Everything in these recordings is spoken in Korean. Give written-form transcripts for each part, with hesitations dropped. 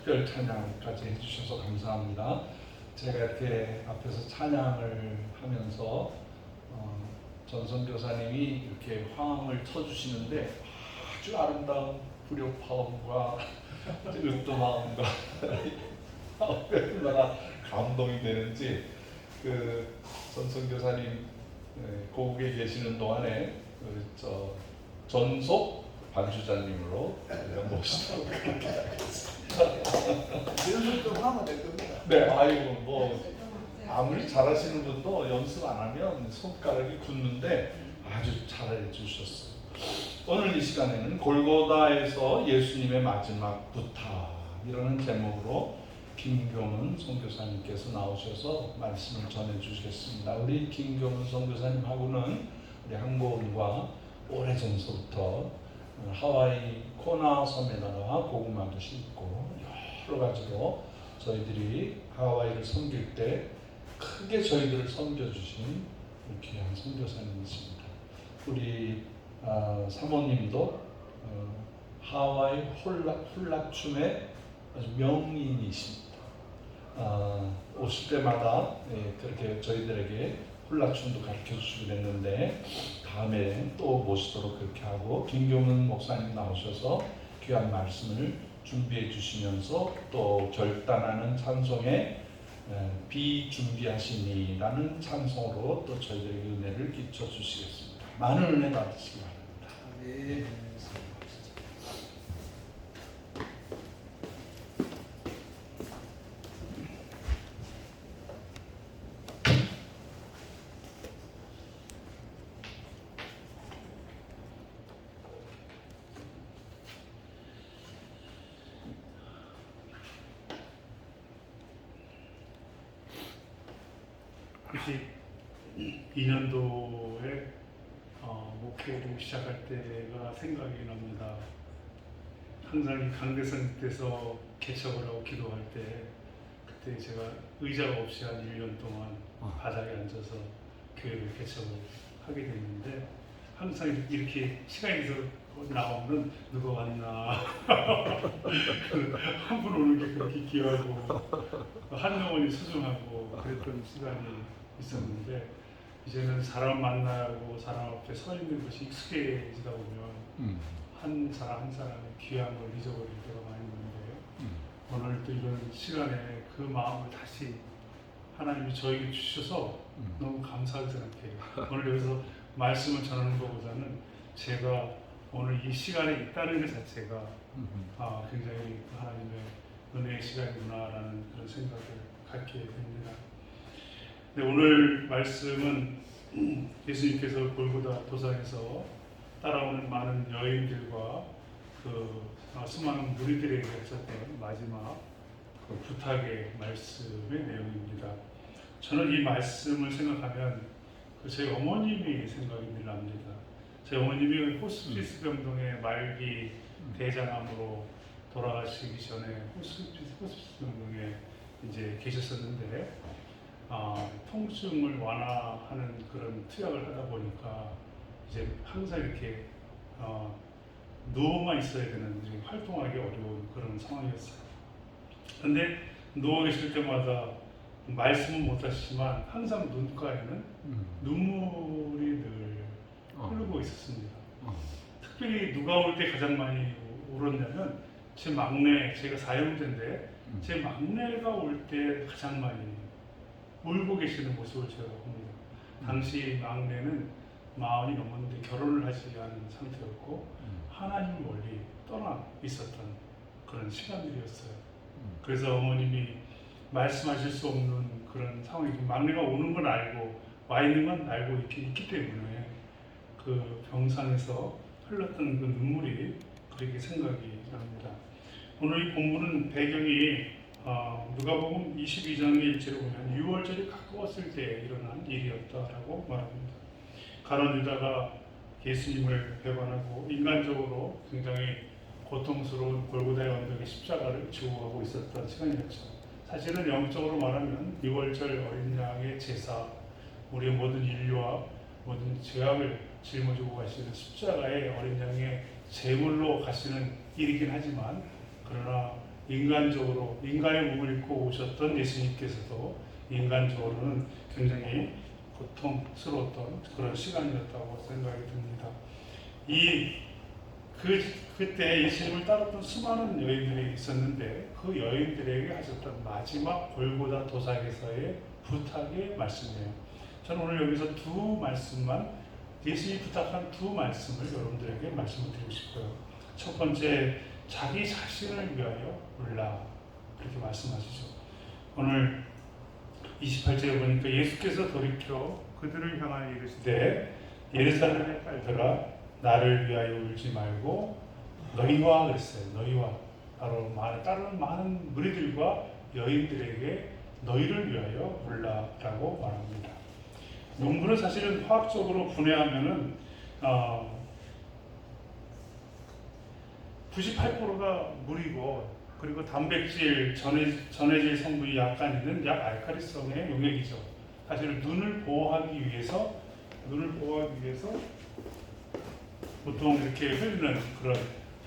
특별 찬양까지 해주셔서 감사합니다. 제가 이렇게 앞에서 찬양을 하면서 전 선교사님이 이렇게 화음을 쳐주시는데 아주 아름다운 불효파음과 으뜸마음과 얼마나 감동이 되는지 전 선교사님 고국에 계시는 동안에 전속 반주자님으로 모시도록 그렇게 하겠습니다. 연습 좀 하면 될 겁니다. 네, 아이고 뭐 아무리 잘하시는 분도 연습 안 하면 손가락이 굳는데 아주 잘해 주셨어요. 오늘 이 시간에는 골고다에서 예수님의 마지막 부탁이라는 제목으로 김경은 선교사님께서 나오셔서 말씀을 전해 주시겠습니다. 우리 김경은 선교사님하고는 우리 한국인과 오래전서부터 하와이 코나 섬에다가 고구마도 심고 여러 가지로 저희들이 하와이를 섬길 때 크게 저희들을 섬겨주신 귀한 선교사님이십니다. 우리 사모님도 하와이 훌라춤의 아주 명인이십니다. 오실 때마다 그렇게 저희들에게 훌라춤도 가르쳐 주시고 그랬는데 다음에 또 모시도록 그렇게 하고 김경은 목사님 나오셔서 귀한 말씀을 준비해 주시면서 또 결단하는 찬송에 비준비하시니라는 찬송으로 또 저희들에게 은혜를 끼쳐 주시겠습니다. 많은 은혜 받으시기 바랍니다. 네. 이 년도에 목회를 시작할 때가 생각이 납니다. 항상 이 강대선에서 개척을 하고 기도할 때 그때 제가 의자가 없이 한 1년 동안 바닥에 앉아서 교회를 개척을 하게 됐는데 항상 이렇게 시간이 돼서 나오면 누가 왔나 한 분 오는 게 그렇게 귀하고 한 영혼이 소중하고 그랬던 시간이 있었는데 이제는 사람 만나고 사람 앞에 서 있는 것이 익숙해지다 보면 한 사람 한 사람의 귀한 걸 잊어버릴 때가 많이 있는데 오늘 또 이런 시간에 그 마음을 다시 하나님이 저에게 주셔서 너무 감사하게 생각해요. 오늘 여기서 말씀을 전하는 것보다는 제가 오늘 이 시간에 있다는 것 자체가 굉장히 하나님의 은혜의 시간이구나라는 그런 생각을 갖게 됩니다. 네, 오늘 말씀은 예수님께서 골고다 도상에서 따라오는 많은 여인들과 수많은 무리들에게 하셨던 마지막 부탁의 말씀의 내용입니다. 저는 이 말씀을 생각하면 저희 어머님이 생각이 늘 납니다. 저희 어머님이 호스피스 병동의 말기 대장암으로 돌아가시기 전에 호스피스 병동에 이제 계셨었는데 통증을 완화하는 그런 투약을 하다 보니까 이제 항상 이렇게 누워만 있어야 되는 활동하기 어려운 그런 상황이었어요. 근데 누워 계실 때마다 말씀은 못 하시지만 항상 눈가에는 눈물이 늘 흐르고 있었습니다. 특별히 누가 올 때 가장 많이 울었냐면 제 막내, 제가 4형제인데 제 막내가 올 때 가장 많이 울고 계시는 모습을 제가 봅니다. 당시 막내는 40이 넘었는데 결혼을 하지 않은 상태였고 하나님 멀리 떠나 있었던 그런 시간들이었어요. 그래서 어머님이 말씀하실 수 없는 그런 상황이 막내가 오는 건 알고 와 있는 건 알고 있기 때문에 그 병상에서 흘렀던 그 눈물이 그렇게 생각이 납니다. 오늘 이 본문은 배경이 누가복음 22장의 일제를 보면 6월절이 가까웠을 때 일어난 일이었다라고 말합니다. 가룟 유다가 예수님을 배반하고 인간적으로 굉장히 고통스러운 골고다의 언덕에 십자가를 지고 가고 있었던 시간이었죠. 사실은 영적으로 말하면 6월절 어린 양의 제사, 우리의 모든 인류와 모든 죄악을 짊어지고 가시는 십자가의 어린 양의 제물로 가시는 일이긴 하지만 그러나 인간적으로 인간의 몸을 입고 오셨던 예수님께서도 인간적으로는 굉장히 고통스러웠던 그런 시간이었다고 생각이 듭니다. 그때 예수님을 따랐던 수많은 여인들이 있었는데 그 여인들에게 하셨던 마지막 골고다 도상에서의 부탁의 말씀이에요. 저는 오늘 여기서 두 말씀만, 예수님이 부탁한 두 말씀을 여러분들에게 말씀을 드리고 싶어요. 첫 번째, 자기 자신을 위하여 울라, 그렇게 말씀하시죠. 오늘 28절에 보니까 예수께서 돌이켜 그들을 향하여 이르시되 예루살렘의 딸들아 나를 위하여 울지 말고 너희와, 그랬어요. 너희와, 바로 다른 많은 무리들과 여인들에게 너희를 위하여 울라라고 말합니다. 눈물은 사실은 화학적으로 분해하면은 98%가 물이고, 그리고 단백질, 전해질 성분이 약간 있는 약 알칼리성의 용액이죠. 사실은 눈을 보호하기 위해서 보통 이렇게 흐르는 그런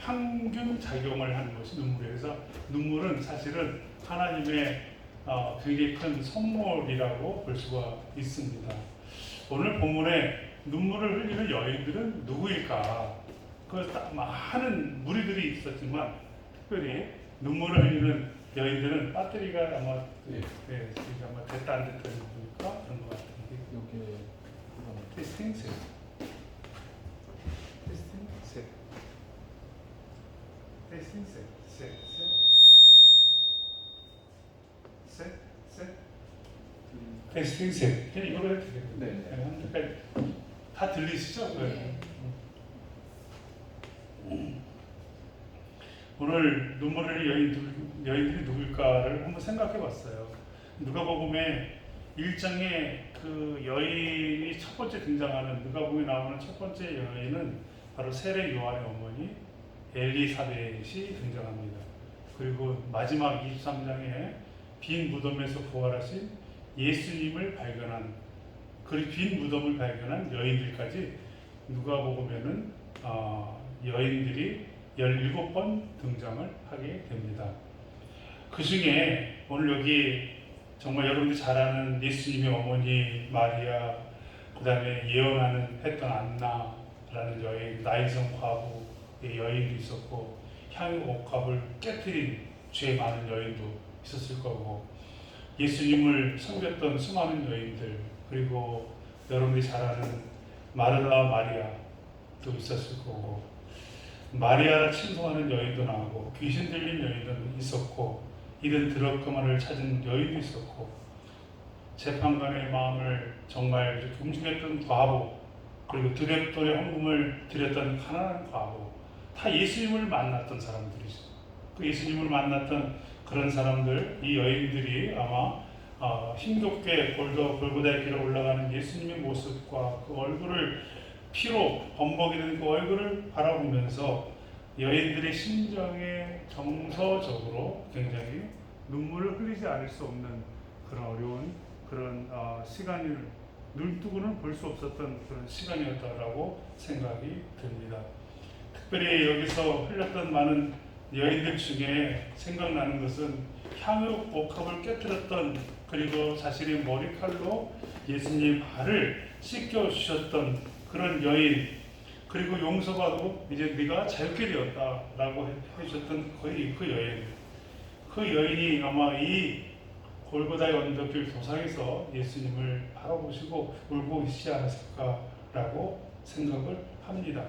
항균 작용을 하는 것이 눈물이에요. 눈물은 사실은 하나님의 굉장히 큰 선물이라고 볼 수가 있습니다. 오늘 본문에 눈물을 흘리는 여인들은 누구일까? 많은 무리들이 있었지만 특별히 눈물을 흘리는 여인들은 배터리가 아마 아마 됐다 안 됐다 보니까 그런 것 같은데 이렇게 테스팅 셋 테스팅 셋 그냥 이걸로 해도 되겠네요. 네. 다 들리시죠? 네. 오늘 눈물을 여인들이 누굴까를 한번 생각해 봤어요. 누가복음에 1장에 그 여인이 첫 번째 등장하는, 누가복음에 나오는 첫 번째 여인은 바로 세례 요한의 어머니 엘리사벳이 등장합니다. 그리고 마지막 23장에 빈 무덤에서 부활하신 예수님을 발견한, 그 빈 무덤을 발견한 여인들까지 누가복음에는 여인들이 17번 등장을 하게 됩니다. 그 중에 오늘 여기 정말 여러분들이 잘 아는 예수님의 어머니 마리아, 그 다음에 예언하는 했던 안나라는 여인, 나이성 과부의 여인도 있었고, 향유옥합을 깨뜨린 죄 많은 여인도 있었을 거고, 예수님을 섬겼던 수많은 여인들, 그리고 여러분들이 잘 아는 마르다 마리아도 있었을 거고, 마리아를 칭송하는 여인도 나오고, 귀신 들린 여인도 있었고, 이른 드럭그마를 찾은 여인도 있었고, 재판관의 마음을 정말 이렇게 움직였던 과부, 그리고 드렛돈의 헌금을 드렸던 가난한 과부, 다 예수님을 만났던 사람들이죠. 그 예수님을 만났던 그런 사람들, 이 여인들이 아마 힘겹게 골고다의 길에 올라가는 예수님의 모습과 그 얼굴을 피로 범벅이는 그 얼굴을 바라보면서 여인들의 심정에 정서적으로 굉장히 눈물을 흘리지 않을 수 없는 그런 어려운 그런 시간을 눈 뜨고는 볼 수 없었던 그런 시간이었다라고 생각이 듭니다. 특별히 여기서 흘렸던 많은 여인들 중에 생각나는 것은 향유옥합을 깨뜨렸던, 그리고 자신의 머리칼로 예수님의 발을 씻겨주셨던 그런 여인, 그리고 용서받고 이제 네가 자유케 되었다라고 해주셨던 그 여인, 그 여인이 아마 이 골고다의 언덕길 도상에서 예수님을 바라보시고 울고 계시지 않았을까라고 생각을 합니다.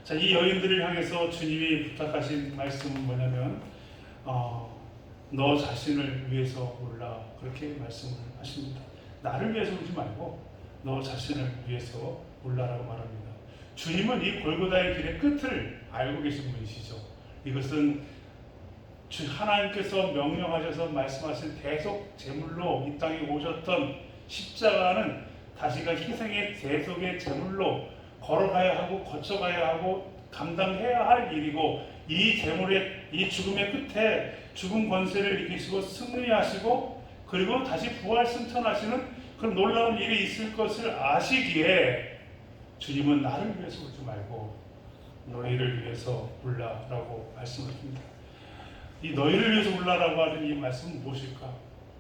자, 이 여인들을 향해서 주님이 부탁하신 말씀은 뭐냐면 너 자신을 위해서 울라, 그렇게 말씀을 하십니다. 나를 위해서 울지 말고 너 자신을 위해서 울라라고 말합니다. 주님은 이 골고다의 길의 끝을 알고 계신 분이시죠. 이것은 하나님께서 명령하셔서 말씀하신 대속 제물로 이 땅에 오셨던 십자가는 다시가 희생의 대속의 제물로 걸어가야 하고 거쳐가야 하고 감당해야 할 일이고, 이 제물의 이 죽음의 끝에 죽음 권세를 이기시고 승리하시고 그리고 다시 부활 승천하시는 그런 놀라운 일이 있을 것을 아시기에 주님은 나를 위해서 울지 말고 너희를 위해서 울라라고 말씀하십니다. 이 너희를 위해서 울라라고 하는 이 말씀은 무엇일까?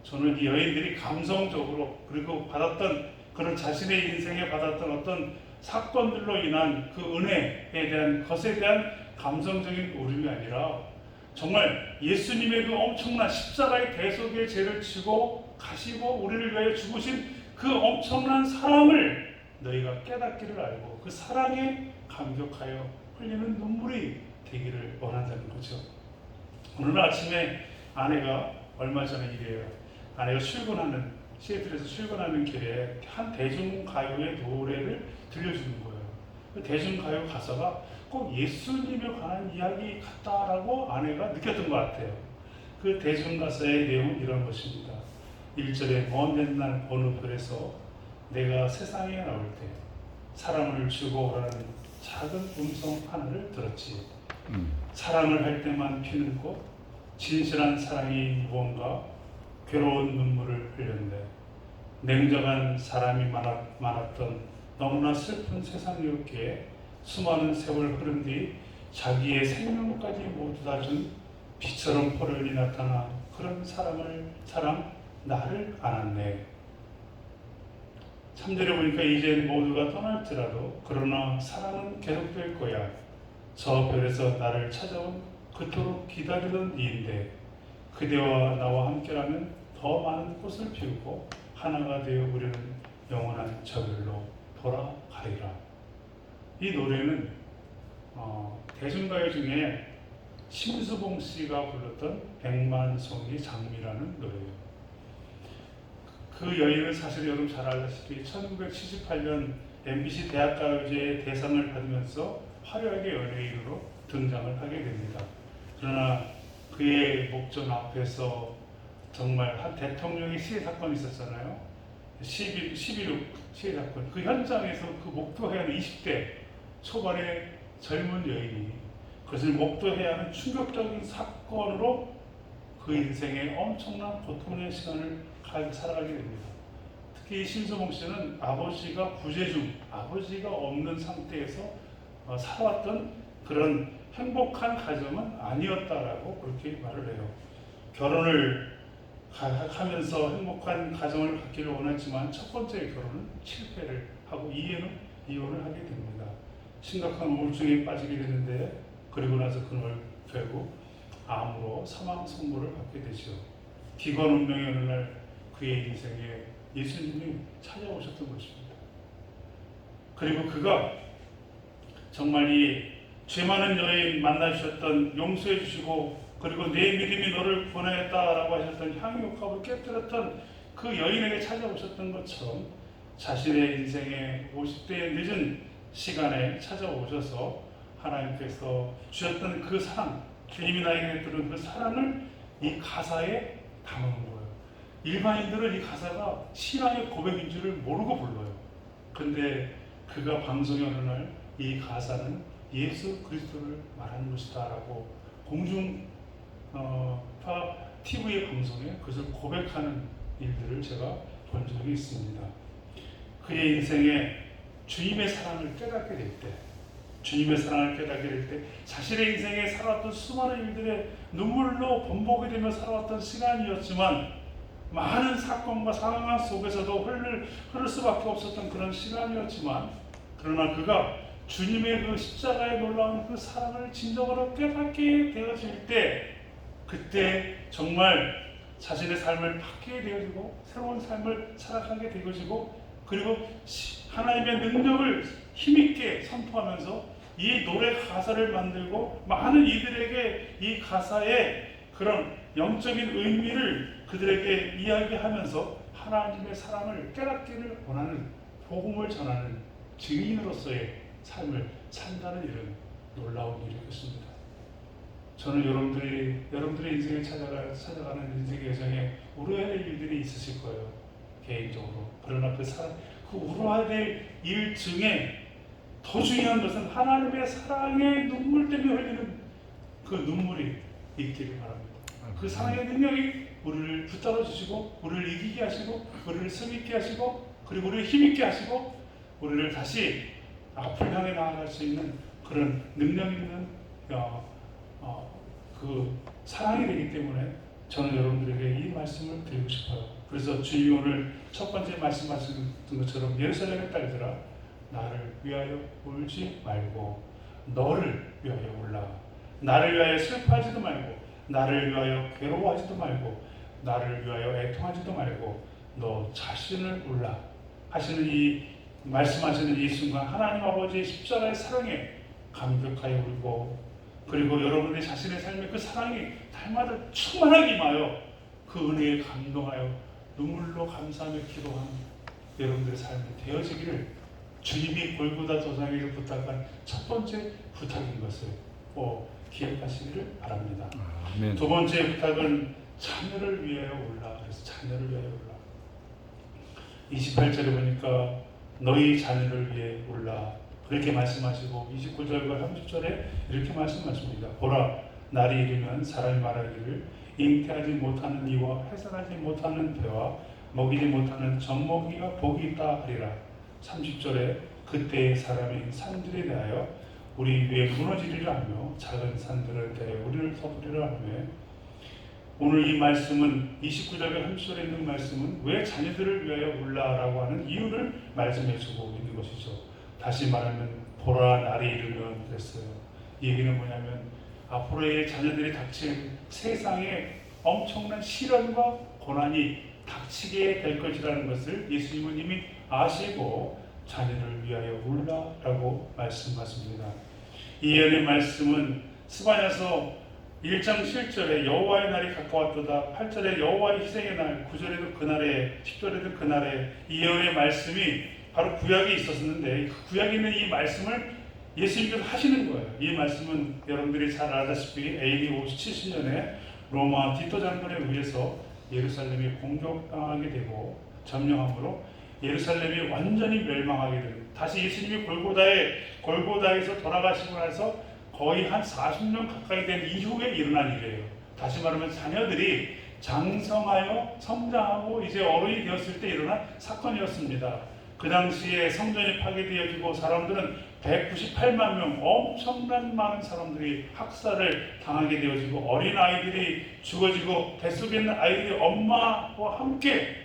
저는 이 여인들이 감성적으로 그리고 받았던 그런 자신의 인생에 받았던 어떤 사건들로 인한 그 은혜에 대한 것에 대한 감성적인 울음이 아니라 정말 예수님의 그 엄청난 십자가의 대속의 죄를 지고 가시고 우리를 위하여 죽으신 그 엄청난 사랑을 너희가 깨닫기를 알고 그 사랑에 감격하여 흘리는 눈물이 되기를 원한다는 거죠. 오늘 아침에 아내가 얼마 전에 이래요. 아내가 시애틀에서 출근하는 길에 한 대중가요의 노래를 들려주는 거예요. 그 대중가요 가사가 꼭 예수님에 관한 이야기 같다라고 아내가 느꼈던 것 같아요. 그 대중가사의 내용은 이런 것입니다. 1절에 먼 옛날 어느 별에서 내가 세상에 나올 때 사랑을 주고 오라는 작은 음성 하나를 들었지. 사랑을 할 때만 피는 꽃, 진실한 사랑이 무언가 괴로운 눈물을 흘렸네. 냉정한 사람이 많았던 너무나 슬픈 세상이었기에 수많은 세월 흐른 뒤 자기의 생명까지 모두 다 준 비처럼 포련히 나타나 그런 사랑 나를 안았네. 3절에 보니까 이제 모두가 떠날지라도 그러나 사랑은 계속될 거야. 저 별에서 나를 찾아온 그토록 기다리던 이인데 그대와 나와 함께라면 더 많은 꽃을 피우고 하나가 되어 우리는 영원한 저 별로 돌아가리라. 이 노래는 대중가요 중에 심수봉 씨가 불렀던 백만송이 장미라는 노래예요. 그 여인은 사실 여러분 잘 알다시피 1978년 MBC 대학가요제 대상을 받으면서 화려하게 연예인으로 등장을 하게 됩니다. 그러나 그의 목전 앞에서 정말 한 대통령의 시해 사건이 있었잖아요. 11.6 시해 사건. 그 현장에서 그 목도해야 하는 20대 초반의 젊은 여인이 그것을 목도해야 하는 충격적인 사건으로 그 인생의 엄청난 고통의 시간을 살아가게 됩니다. 특히 신수봉 씨는 아버지가 부재 중, 아버지가 없는 상태에서 살아왔던 그런 행복한 가정은 아니었다라고 그렇게 말을 해요. 결혼을 하면서 행복한 가정을 갖기를 원했지만 첫 번째 결혼은 실패를 하고 이혼을 하게 됩니다. 심각한 우울증에 빠지게 되는데 그리고 나서 그날 결국 암으로 사망 선고를 받게 되죠. 기관 운명의 어느 날 그의 인생에 예수님이 찾아오셨던 것입니다. 그리고 그가 정말 이 죄 많은 여인 만나주셨던 용서해 주시고 그리고 내 믿음이 너를 구원하였다라고 하셨던 향유옥합을 깨뜨렸던 그 여인에게 찾아오셨던 것처럼 자신의 인생의 50대의 늦은 시간에 찾아오셔서 하나님께서 주셨던 그 사랑, 주님이 나에게 베푸는 그 사랑을 이 가사에 담아놓은 거예요. 일반인들은 이 가사가 신앙의 고백인 줄을 모르고 불러요. 근데 그가 방송에 어느 날 이 가사는 예수 그리스도를 말하는 것이다라고 TV의 방송에 그것을 고백하는 일들을 제가 본 적이 있습니다. 그의 인생에 주님의 사랑을 깨닫게 될 때, 자신의 인생에 살아왔던 수많은 일들의 눈물로 번복이 되며 살아왔던 시간이었지만 많은 사건과 상황 속에서도 흐를 수밖에 없었던 그런 시간이었지만 그러나 그가 주님의 그 십자가에 놀라운 그 사랑을 진정으로 깨닫게 되어질 때 그때 정말 자신의 삶을 바뀌게 되어지고 새로운 삶을 살아가게 되어지고 그리고 하나님의 능력을 힘있게 선포하면서 이 노래 가사를 만들고 많은 이들에게 이 가사의 그런 영적인 의미를 그들에게 이야기하면서 하나님의 사랑을 깨닫기를 원하는 복음을 전하는 증인으로서의 삶을 산다는 일은 놀라운 일이었습니다. 저는 여러분들의 인생에 찾아가는 인생의 여정에 울어야 될 일들이 있으실 거예요. 개인적으로. 그러나 그 울어야 될 일 중에 더 중요한 것은 하나님의 사랑의 눈물 때문에 흘리는 그 눈물이 있기를 바랍니다. 그 사랑의 능력이 우리를 붙잡아 주시고 우리를 이기게 하시고 우리를 승리케 하시고 그리고 우리를 힘있게 하시고 우리를 다시 앞을 향해 나아갈 수 있는 그런 능력 있는 그 사랑이 되기 때문에 저는 여러분들에게 이 말씀을 드리고 싶어요. 그래서 주님이 오늘 첫 번째 말씀하신 것처럼 예루살렘의 딸들아 나를 위하여 울지 말고 너를 위하여 울라. 나를 위하여 슬퍼하지도 말고 나를 위하여 괴로워하지도 말고 나를 위하여 애통하지도 말고 너 자신을 울라 하시는 이 말씀하시는 이 순간 하나님 아버지의 십자가의 사랑에 감격하여 울고 그리고 여러분의 자신의 삶에 그 사랑이 날마다 충만하게 임하여 그 은혜에 감동하여 눈물로 감사하며 기도하는 여러분들의 삶이 되어지기를 주님이 골고다 도상에서 부탁한 첫 번째 부탁인 것을 기억하시기를 바랍니다. 아멘. 두 번째 부탁은 자녀를 위하여 울라. 그래서 자녀를 위하여 울라. 28절에 보니까 너희 자녀를 위해 울라. 그렇게 말씀하시고 29절과 30절에 이렇게 말씀하십니다. 보라 날이 이르면 사람이 말하기를 잉태하지 못하는 이와 해산하지 못하는 배와 먹이지 못하는 젖먹이가 복이 있다 하리라. 30절에 그때의 사람이 산들에 대하여 우리 위에 무너지리라 하며 작은 산들에 대하여 우리를 덮으리라 하며 오늘 이 말씀은 29절과 30절에 있는 말씀은 왜 자녀들을 위하여 울라라고 하는 이유를 말씀해 주고 있는 것이죠. 다시 말하면 보라 날이 이르면 그랬어요. 이 얘기는 뭐냐면 앞으로의 자녀들이 닥칠 세상에 엄청난 시련과 고난이 닥치게 될 것이라는 것을 예수님은 이미 아시고 자녀를 위하여 울라라고 말씀하십니다. 이 예언의 말씀은 스바냐서 1장 7절에 여호와의 날이 가까웠도다 8절에 여호와의 희생의 날 9절에도 그날에 10절에도 그날에 이 예언의 말씀이 바로 구약에 있었는데 그 구약에 있는 이 말씀을 예수님께서 하시는 거예요. 이 말씀은 여러분들이 잘 알다시피 AD 70년에 로마 디토 장군에 의해서 예루살렘이 공격당하게 되고 점령함으로 예루살렘이 완전히 멸망하게 되는 다시 예수님이 골고다에서 돌아가시고 나서 거의 한 40년 가까이 된 이후에 일어난 일이에요. 다시 말하면 자녀들이 장성하여 성장하고 이제 어른이 되었을 때 일어난 사건이었습니다. 그 당시에 성전이 파괴되어지고 사람들은 198만 명 엄청난 많은 사람들이 학살을 당하게 되어지고 어린아이들이 죽어지고 뱃속에 있는 아이들이 엄마와 함께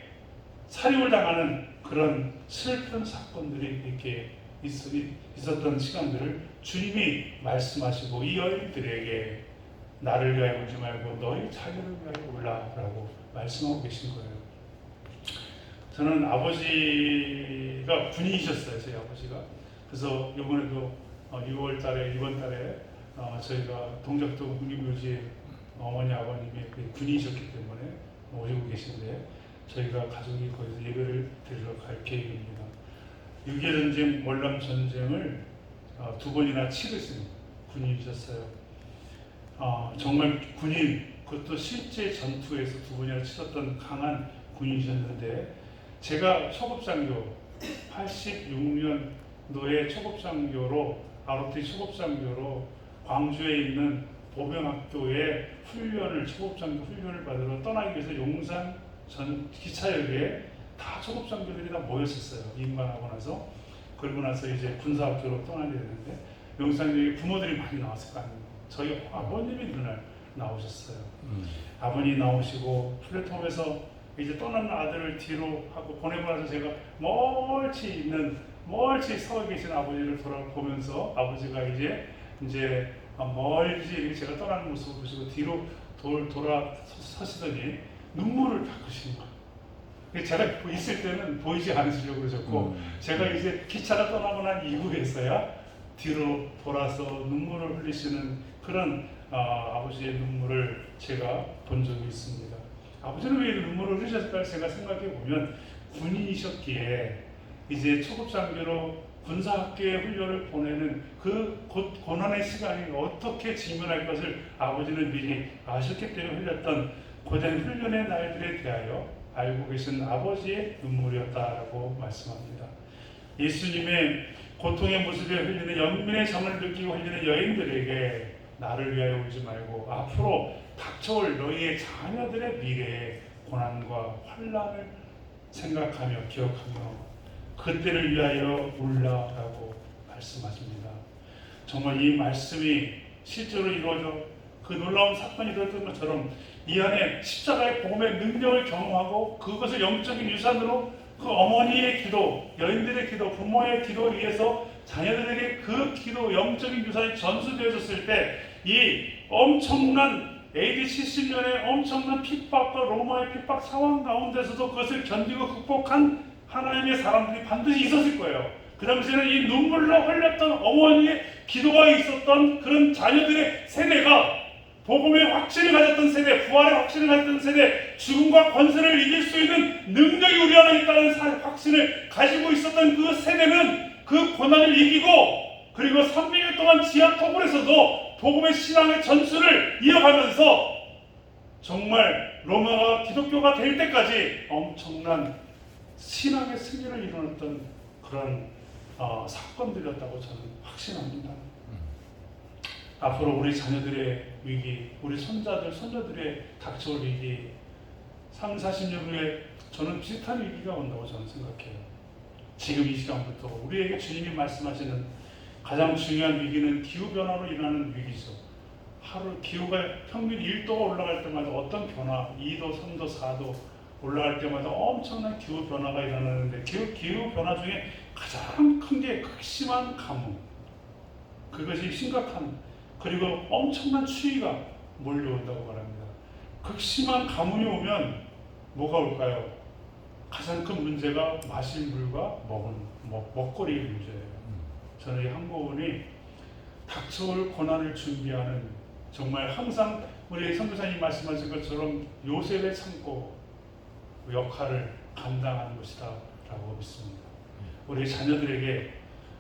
살육을 당하는 그런 슬픈 사건들이 이렇게 있었던 시간들을 주님이 말씀하시고 이 여인들에게 나를 위하여 울지 말고 너희 자녀를 위하여 울라라고 말씀하고 계신 거예요. 저는 아버지가 군인이셨어요. 저희 아버지가. 그래서 이번에도 이번 달에 저희가 동작도 국립묘지에 어머니 아버님이 군인이셨기 때문에 오시고 계신데 저희가 가족이 거기서 예배를 드리러 갈 계획입니다. 6.25 전쟁, 월남 전쟁을 2번이나 치르신 군인이셨어요. 정말 군인, 그것도 실제 전투에서 2번이나 치렀던 강한 군인이셨는데 제가 초급장교 86년도에 초급장교로 ROT 초급장교로 광주에 있는 보병학교에 초급장교 훈련을 받으러 떠나기 위해서 용산 전 기차역에 다 초급장교들이 다 모였었어요. 임관하고 나서. 그러고 나서 이제 군사학교로 떠나게 되는데 용산역에 부모들이 많이 나왔을 거 아니에요. 저희 아버님이 그날 나오셨어요. 아버님 나오시고 플랫폼에서 이제 떠나는 아들을 뒤로 하고 보내고 나서 제가 멀리 서 계신 아버지를 돌아보면서 아버지가 이제 멀리 이렇게 제가 떠나는 모습을 보시고 뒤로 돌아서시더니 눈물을 닦으시는 거예요. 제가 있을 때는 보이지 않으시려고 그러셨고 제가 이제 기차가 떠나고 난 이후에서야 뒤로 돌아서 눈물을 흘리시는 그런 아버지의 눈물을 제가 본 적이 있습니다. 아버지는 왜 눈물을 흘리셨을까 제가 생각해 보면 군인이셨기에 이제 초급장교로 군사학교에 훈련을 보내는 그 고난의 시간이 어떻게 직면할 것을 아버지는 미리 아셨기 때문에 흘렸던 고된 훈련의 날들에 대하여 알고 계신 아버지의 눈물이었다라고 말씀합니다. 예수님의 고통의 모습에 흘리는 연민의 정을 느끼고 흘리는 여인들에게 나를 위하여 울지 말고 앞으로 닥쳐올 너희의 자녀들의 미래의 고난과 환난을 생각하며 기억하며 그때를 위하여 울라라고 말씀하십니다. 정말 이 말씀이 실제로 이루어져 그 놀라운 사건이 일어났던 것처럼 이 안에 십자가의 복음의 능력을 경험하고 그것을 영적인 유산으로 그 어머니의 기도, 여인들의 기도, 부모의 기도에 의해서 자녀들에게 그 기도, 영적인 유산이 전수되어졌을 때 이 엄청난 AD 70년의 엄청난 핍박과 로마의 핍박 상황 가운데서도 그것을 견디고 극복한 하나님의 사람들이 반드시 있었을 거예요. 그 당시에는 이 눈물로 흘렸던 어머니의 기도가 있었던 그런 자녀들의 세대가 복음의 확신을 가졌던 세대, 부활의 확신을 가졌던 세대, 죽음과 권세를 이길 수 있는 능력이 우리 안에 있다는 확신을 가지고 있었던 그 세대는 그 고난을 이기고 그리고 300일 동안 지하 토굴에서도 복음의 신앙의 전수를 이어가면서 정말 로마가 기독교가 될 때까지 엄청난 신앙의 승리를 이루었던 그런 사건들이었다고 저는 확신합니다. 앞으로 우리 자녀들의 위기, 우리 손자들, 손자들의 닥쳐올 위기, 3, 40년 후에 저는 비슷한 위기가 온다고 저는 생각해요. 지금 이 시간부터 우리에게 주님이 말씀하시는 가장 중요한 위기는 기후변화로 일어나는 위기죠. 하루 기후가 평균 1도가 올라갈 때마다 어떤 변화, 2도, 3도, 4도 올라갈 때마다 엄청난 기후변화가 일어나는데 기후변화 중에 가장 큰 게 극심한 가뭄, 그것이 심각한, 그리고 엄청난 추위가 몰려온다고 말합니다. 극심한 가뭄이 오면 뭐가 올까요? 가장 큰 문제가 마실 물과 먹거리의 문제예요. 저는 이 한국은이 닥쳐올 고난을 준비하는, 정말 항상 우리 선교사님 말씀하신 것처럼 요셉의 창고 역할을 감당하는 것이다 라고 믿습니다. 우리 자녀들에게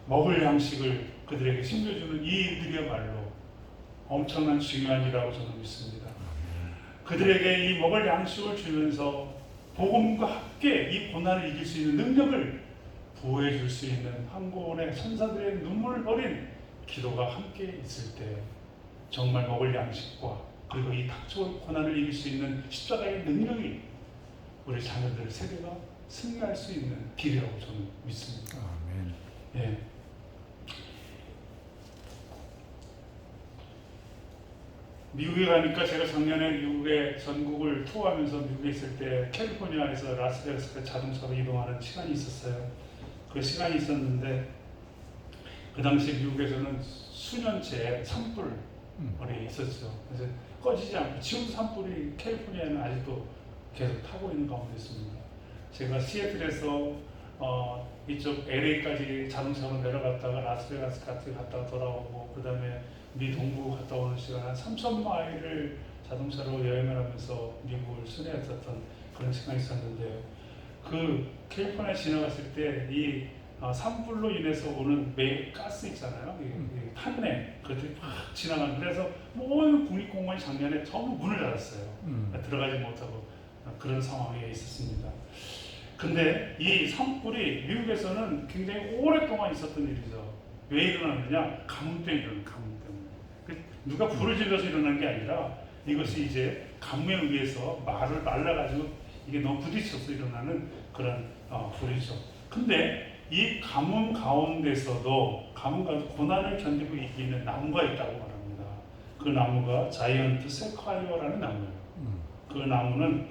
먹을 양식을 그들에게 심겨주는 이 일들이야말로 엄청난 중요한 일이라고 저는 믿습니다. 그들에게 이 먹을 양식을 주면서 복음과 함께 이 고난을 이길 수 있는 능력을 부어해 줄 수 있는 한국원의 천사들의 눈물 어린 기도가 함께 있을 때 정말 먹을 양식과 그리고 이 닥쳐올 고난을 이길 수 있는 십자가의 능력이 우리 자녀들 세대가 승리할 수 있는 길이라고 저는 믿습니다. 아멘. 예. 미국에 가니까 제가 작년에 미국의 전국을 투어하면서 미국에 있을 때 캘리포니아에서 라스베가스까지 자동차로 이동하는 시간이 있었어요. 그 시간이 있었는데 그 당시 미국에서는 수년째 산불이 있었죠. 그래서 꺼지지 않고 지금도 산불이 캘리포니아에는 아직도 계속 타고 있는 가운데 있습니다. 제가 시애틀에서 이쪽 LA까지 자동차로 내려갔다가 라스베가스까지 갔다 돌아오고 그 다음에 미 동부 갔다 오는 시간 한 3,000마일을 자동차로 여행을 하면서 미국을 순회했었던 그런 시간이 있었는데 그 캘리포니아 지나갔을 때 이 산불로 인해서 오는 가스 있잖아요. 이 탄내 그것들이 막 지나가는, 그래서 모든 국립공원이 작년에 전부 문을 닫았어요. 들어가지 못하고 그런 상황에 있었습니다. 근데 이 산불이 미국에서는 굉장히 오랫동안 있었던 일이죠. 왜 일어나느냐? 가뭄 때문에 일어나는, 가뭄 때문에. 누가 불을 질러서 일어난 게 아니라 이것이 이제 가뭄에 의해서 말라가지고 이게 너무 부딪혀서 일어나는 그런 불이죠. 근데 이 가뭄 가운데서도 고난을 견디고 이기는 나무가 있다고 말합니다. 그 나무가 자이언트 세콰이어라는 나무예요. 그 나무는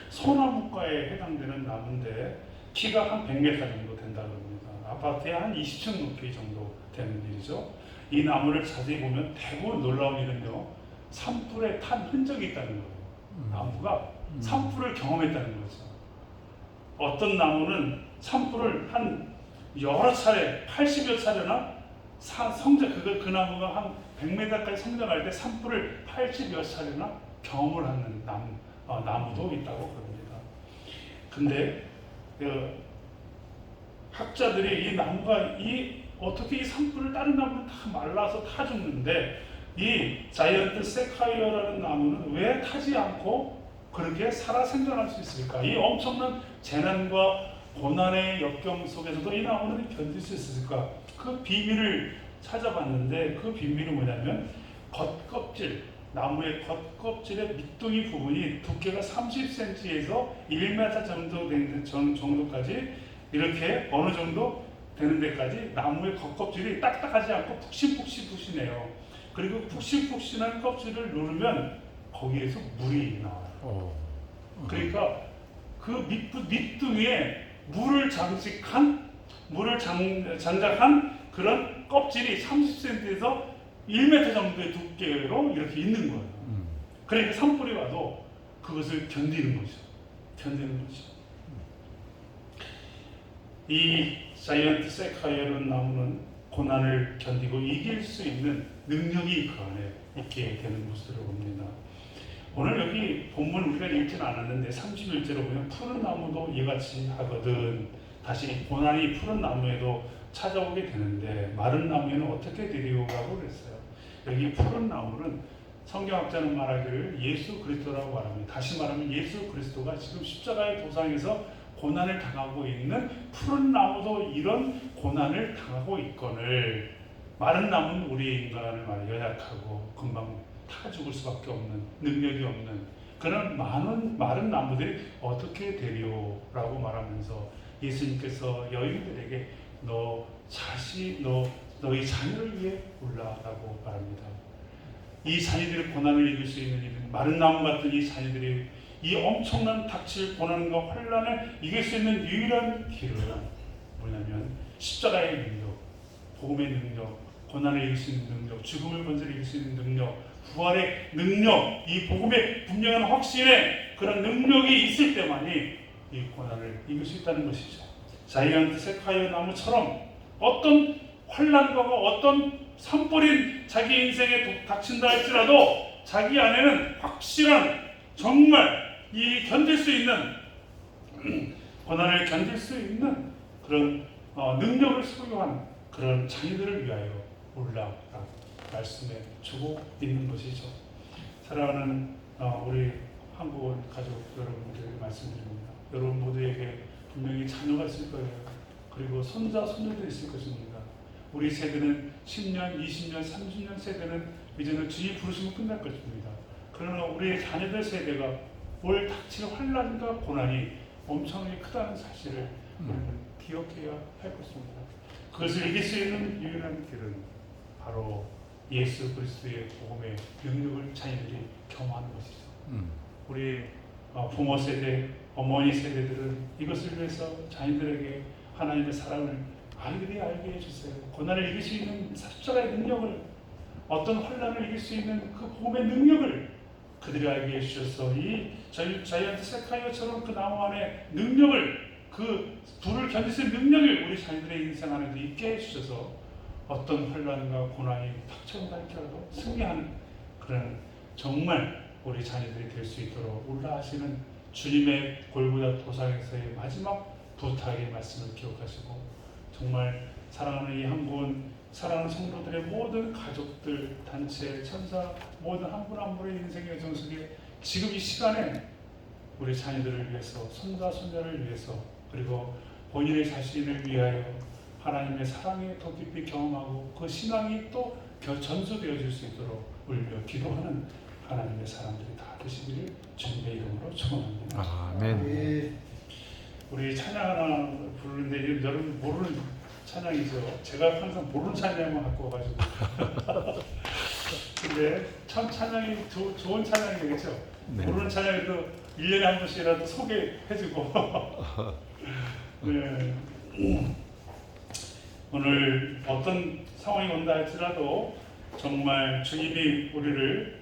소나무과에 해당되는 나무인데 키가 한 100m 정도 된다고 합니다. 아파트에 한 20층 높이 정도 되는 일이죠. 이 나무를 자세히 보면 대부분 놀라운 일은요, 산불에 탄 흔적이 있다는 거예요. 나무가 산불을 경험했다는 거죠. 어떤 나무는 산불을 한 여러 차례, 80여 차례나 그 나무가 한 100m까지 성장할 때 산불을 80여 차례나 경험을 하는 나무도 있다고 그럽니다. 근데 학자들이 이 나무가 어떻게 이 산불을 다른 나무는 다 말라서 타 죽는데 이 자이언트 세콰이어라는 나무는 왜 타지 않고 그렇게 살아 생존할 수 있을까? 이 엄청난 재난과 고난의 역경 속에서도 이 나무는 견딜 수 있을까? 그 비밀을 찾아봤는데 그 비밀이 뭐냐면 겉껍질, 나무의 겉껍질의 밑둥이 부분이 두께가 30cm에서 1m 정도 되는 정도까지 이렇게 어느 정도 되는 데까지 나무의 겉껍질이 딱딱하지 않고 푹신푹신해요. 그리고 푹신푹신한 껍질을 누르면 거기에서 물이 나와요. 그러니까 그 밑둥이에 물을 장작한 그런 껍질이 30cm에서 1m 정도의 두께로 이렇게 있는 거예요. 그러니까 산불이 와도 그것을 견디는 거죠. 이 자이언트 세카이어라는 나무는 고난을 견디고 이길 수 있는 능력이 그 안에 있게 되는 것으로 봅니다. 오늘 여기 본문 우리가 읽지는 않았는데 31절에 보면 푸른 나무도 이같이 하거든. 다시 고난이 푸른 나무에도 찾아오게 되는데 마른 나무에는 어떻게 되리오라고 그랬어요. 여기 푸른 나무는 성경학자는 말하기를 예수 그리스도라고 말합니다. 다시 말하면 예수 그리스도가 지금 십자가의 도상에서 고난을 당하고 있는 푸른 나무도 이런 고난을 당하고 있거늘 마른 나무는 우리 인간을 말해 연약하고 금방 타 죽을 수밖에 없는 능력이 없는 그런 마른 나무들이 어떻게 되리오라고 말하면서 예수님께서 여인들에게 너희 자녀를 위해 울라라고 말합니다. 이 자녀들의 고난을 이길 수 있는 일은 마른 나무 같은 이 자녀들이 이 엄청난 닥칠 고난과 환난을 이길 수 있는 유일한 길은 뭐냐면 십자가의 능력, 복음의 능력, 고난을 이길 수 있는 능력, 죽음을 번제를 이길 수 있는 능력, 부활의 능력, 이 복음의 분명한 확신의 그런 능력이 있을 때만이 이 고난을 이길 수 있다는 것이죠. 자이언트 세카이어 나무처럼 어떤 환난과 어떤 산불인 자기 인생에 닥친다 할지라도 자기 안에는 확실한 정말 이 견딜 수 있는 고난을 견딜 수 있는 그런 능력을 소유한 그런 자녀들을 위하여 울라라고 말씀해 주고 있는 것이죠. 사랑하는 우리 한국원 가족 여러분들에게 말씀드립니다. 여러분 모두에게 분명히 자녀가 있을 거예요. 그리고 손자, 손녀도 있을 것입니다. 우리 세대는 10년, 20년, 30년 세대는 이제는 주님 부르시면 끝날 것입니다. 그러나 우리 자녀들 세대가 올 닥칠 환난과 고난이 엄청나게 크다는 사실을 우리는 기억해야 할 것입니다. 그것을 이길 수 있는 유일한 길은 바로 예수 그리스도의 복음의 능력을 자녀들이 경험하는 것이죠. 우리 부모 세대, 어머니 세대들은 이것을 위해서 자녀들에게 하나님의 사랑을 아이들이 알게 해주세요. 고난을 이길 수 있는 십자가의 능력을, 어떤 환난을 이길 수 있는 그 복음의 능력을 그들이 알게 해주셔서 이 자이언트 세카이어처럼 그 나무 안에 능력을, 그 불을 견딜 수 있는 능력을 우리 자녀들의 인생 안에도 있게 해주셔서 어떤 환난과 고난이 닥쳐온다 할지라도 승리하는 그런 정말 우리 자녀들이 될 수 있도록 울라 하시는 주님의 골고다 도상에서의 마지막 부탁의 말씀을 기억하시고 정말 사랑하는 이 한국은 사랑하는 성도들의 모든 가족들, 단체, 천사 모든 한 분 한 분의 인생의 정석에 지금 이 시간에 우리 자녀들을 위해서, 손자, 손녀를 위해서, 그리고 본인의 자신을 위하여 하나님의 사랑에 더 깊이 경험하고 그 신앙이 또 전수되어질 수 있도록 울며 기도하는 하나님의 사람들이 다 되시기를 주님의 이름으로 축원합니다. 아멘. 우리 찬양 하나 부르는데 여러분 모르는 찬양이죠. 제가 항상 모르는 찬양만 갖고 와가지고 근데 참 찬양이 좋은 찬양이 되겠죠. 네. 모르는 찬양에도 1년에 한 번씩이라도 소개해주고 네. 오늘 어떤 상황이 온다 할지라도 정말 주님이 우리를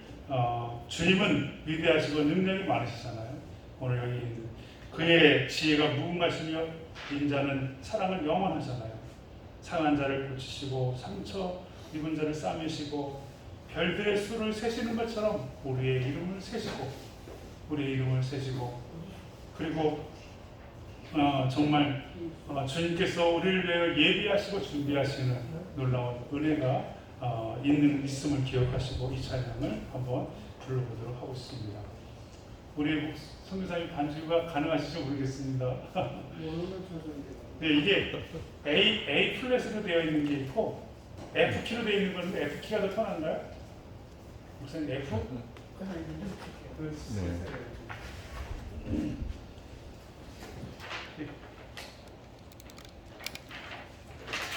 주님은 위대하시고 능력이 많으시잖아요. 오늘 여기 있는 그의 지혜가 무궁하시며 인자는 사랑은 영원하잖아요. 상한 자를 고치시고 상처 입은 자를 싸매시고 별들의 수를 세시는 것처럼 우리의 이름을 세시고 그리고 정말 주님께서 우리를 위해 예비하시고 준비하시는 놀라운 은혜가 있음을 기억하시고 이 찬양을 한번 불러보도록 하고 있습니다. 우리 선교사님 반주가 가능하실지 모르겠습니다. 네, 이게 A 플랫으로 되어 있는 게 있고 F 키로 되어 있는 건데 F 키가 더 편한가요? 목사님 F? 네.